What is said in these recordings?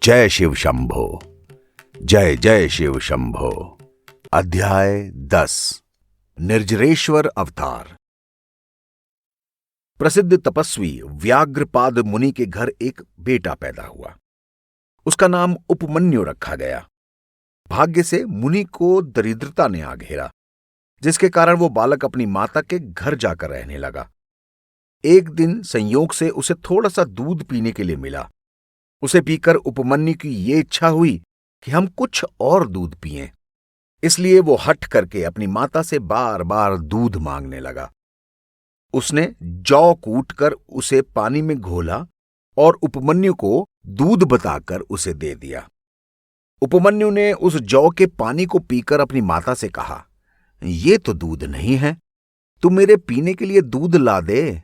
जय शिव शंभो। जय जय शिव शंभो। अध्याय 10 निर्जरेश्वर अवतार। प्रसिद्ध तपस्वी व्याघ्रपाद मुनि के घर एक बेटा पैदा हुआ। उसका नाम उपमन्यु रखा गया। भाग्य से मुनि को दरिद्रता ने आ घेरा, जिसके कारण वो बालक अपनी माता के घर जाकर रहने लगा। एक दिन संयोग से उसे थोड़ा सा दूध पीने के लिए मिला। उसे पीकर उपमन्यु की ये इच्छा हुई कि हम कुछ और दूध पिएं। इसलिए वो हठ करके अपनी माता से बार बार दूध मांगने लगा। उसने जौ कूटकर उसे पानी में घोला और उपमन्यु को दूध बताकर उसे दे दिया। उपमन्यु ने उस जौ के पानी को पीकर अपनी माता से कहा, ये तो दूध नहीं है, तू मेरे पीने के लिए दूध ला दे।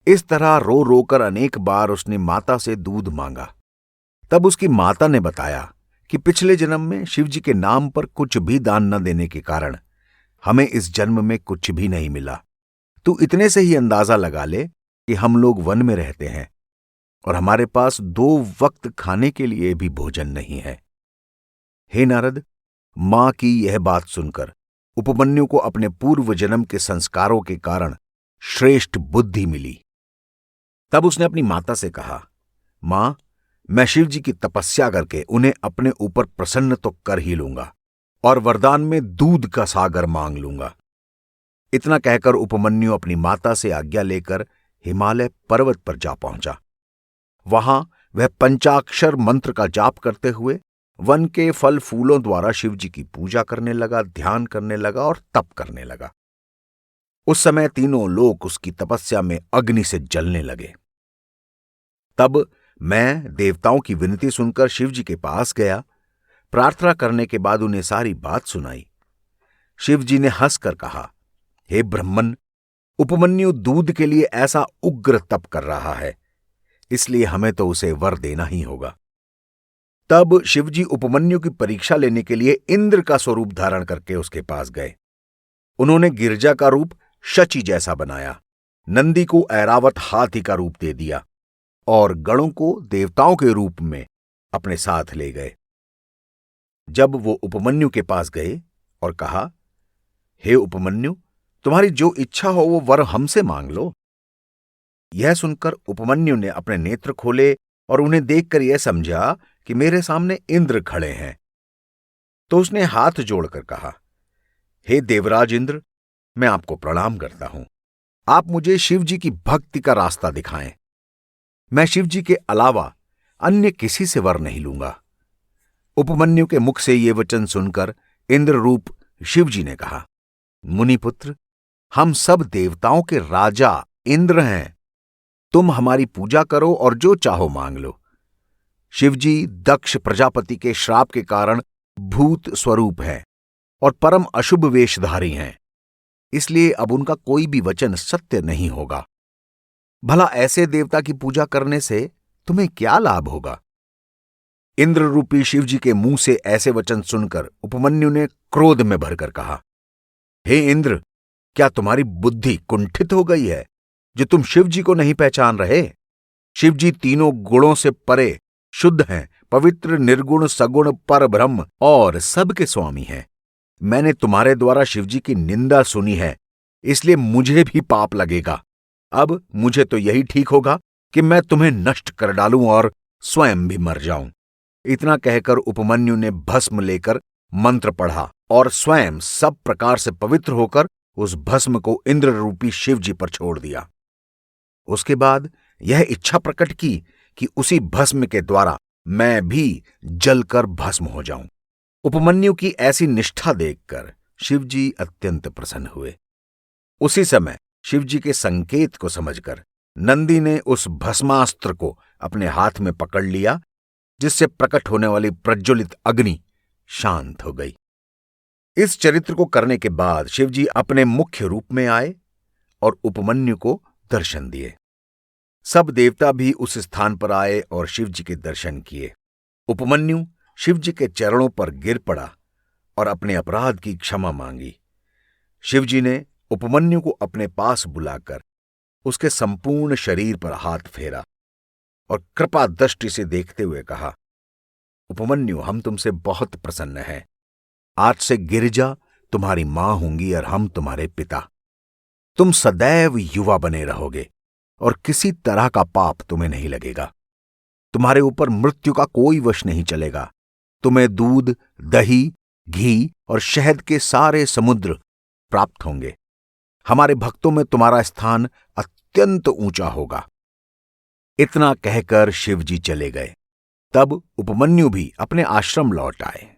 इस तरह रो रोकर अनेक बार उसने माता से दूध मांगा। तब उसकी माता ने बताया कि पिछले जन्म में शिवजी के नाम पर कुछ भी दान न देने के कारण हमें इस जन्म में कुछ भी नहीं मिला। तू इतने से ही अंदाजा लगा ले कि हम लोग वन में रहते हैं और हमारे पास 2 वक्त खाने के लिए भी भोजन नहीं है। हे नारद, मां की यह बात सुनकर उपमन्यु को अपने पूर्व जन्म के संस्कारों के कारण श्रेष्ठ बुद्धि मिली। तब उसने अपनी माता से कहा, मां, मैं शिवजी की तपस्या करके उन्हें अपने ऊपर प्रसन्न तो कर ही लूंगा और वरदान में दूध का सागर मांग लूंगा। इतना कहकर उपमन्यु अपनी माता से आज्ञा लेकर हिमालय पर्वत पर जा पहुंचा। वहां वह पंचाक्षर मंत्र का जाप करते हुए वन के फल फूलों द्वारा शिवजी की पूजा करने लगा, ध्यान करने लगा और तप करने लगा। उस समय तीनों लोक उसकी तपस्या में अग्नि से जलने लगे। तब मैं देवताओं की विनती सुनकर शिवजी के पास गया। प्रार्थना करने के बाद उन्हें सारी बात सुनाई। शिवजी ने हंसकर कहा, हे ब्रह्मन, उपमन्यु दूध के लिए ऐसा उग्र तप कर रहा है, इसलिए हमें तो उसे वर देना ही होगा। तब शिवजी उपमन्यु की परीक्षा लेने के लिए इंद्र का स्वरूप धारण करके उसके पास गए। उन्होंने गिरजा का रूप शची जैसा बनाया, नंदी को ऐरावत हाथी का रूप दे दिया और गणों को देवताओं के रूप में अपने साथ ले गए। जब वो उपमन्यु के पास गए और कहा, हे उपमन्यु, तुम्हारी जो इच्छा हो वो वर हमसे मांग लो। यह सुनकर उपमन्यु ने अपने नेत्र खोले और उन्हें देखकर यह समझा कि मेरे सामने इंद्र खड़े हैं। तो उसने हाथ जोड़कर कहा, हे देवराज इंद्र, मैं आपको प्रणाम करता हूं। आप मुझे शिवजी की भक्ति का रास्ता दिखाएं। मैं शिवजी के अलावा अन्य किसी से वर नहीं लूंगा। उपमन्यु के मुख से ये वचन सुनकर इंद्र रूप शिवजी ने कहा, मुनिपुत्र, हम सब देवताओं के राजा इंद्र हैं। तुम हमारी पूजा करो और जो चाहो मांग लो। शिवजी दक्ष प्रजापति के श्राप के कारण भूत स्वरूप हैं और परम अशुभ वेशधारी हैं, इसलिए अब उनका कोई भी वचन सत्य नहीं होगा। भला ऐसे देवता की पूजा करने से तुम्हें क्या लाभ होगा? इंद्र रूपी शिवजी के मुंह से ऐसे वचन सुनकर उपमन्यु ने क्रोध में भरकर कहा, हे इंद्र, क्या तुम्हारी बुद्धि कुंठित हो गई है जो तुम शिवजी को नहीं पहचान रहे? शिवजी तीनों गुणों से परे शुद्ध हैं, पवित्र, निर्गुण, सगुण, पर ब्रह्म और सबके स्वामी हैं। मैंने तुम्हारे द्वारा शिवजी की निंदा सुनी है, इसलिए मुझे भी पाप लगेगा। अब मुझे तो यही ठीक होगा कि मैं तुम्हें नष्ट कर डालूं और स्वयं भी मर जाऊं। इतना कहकर उपमन्यु ने भस्म लेकर मंत्र पढ़ा और स्वयं सब प्रकार से पवित्र होकर उस भस्म को इंद्र रूपी शिवजी पर छोड़ दिया। उसके बाद यह इच्छा प्रकट की कि उसी भस्म के द्वारा मैं भी जलकर भस्म हो जाऊं। उपमन्यु की ऐसी निष्ठा देखकर शिवजी अत्यंत प्रसन्न हुए। उसी समय शिवजी के संकेत को समझकर नंदी ने उस भस्मास्त्र को अपने हाथ में पकड़ लिया, जिससे प्रकट होने वाली प्रज्वलित अग्नि शांत हो गई। इस चरित्र को करने के बाद शिवजी अपने मुख्य रूप में आए और उपमन्यु को दर्शन दिए। सब देवता भी उस स्थान पर आए और शिवजी के दर्शन किए। उपमन्यु शिवजी के चरणों पर गिर पड़ा और अपने अपराध की क्षमा मांगी। शिवजी ने उपमन्यु को अपने पास बुलाकर उसके संपूर्ण शरीर पर हाथ फेरा और कृपा दृष्टि से देखते हुए कहा, उपमन्यु, हम तुमसे बहुत प्रसन्न हैं। आज से गिरिजा तुम्हारी मां होंगी और हम तुम्हारे पिता। तुम सदैव युवा बने रहोगे और किसी तरह का पाप तुम्हें नहीं लगेगा। तुम्हारे ऊपर मृत्यु का कोई वश नहीं चलेगा। तुम्हें दूध, दही, घी और शहद के सारे समुद्र प्राप्त होंगे। हमारे भक्तों में तुम्हारा स्थान अत्यंत ऊंचा होगा। इतना कहकर शिवजी चले गए। तब उपमन्यु भी अपने आश्रम लौट आए।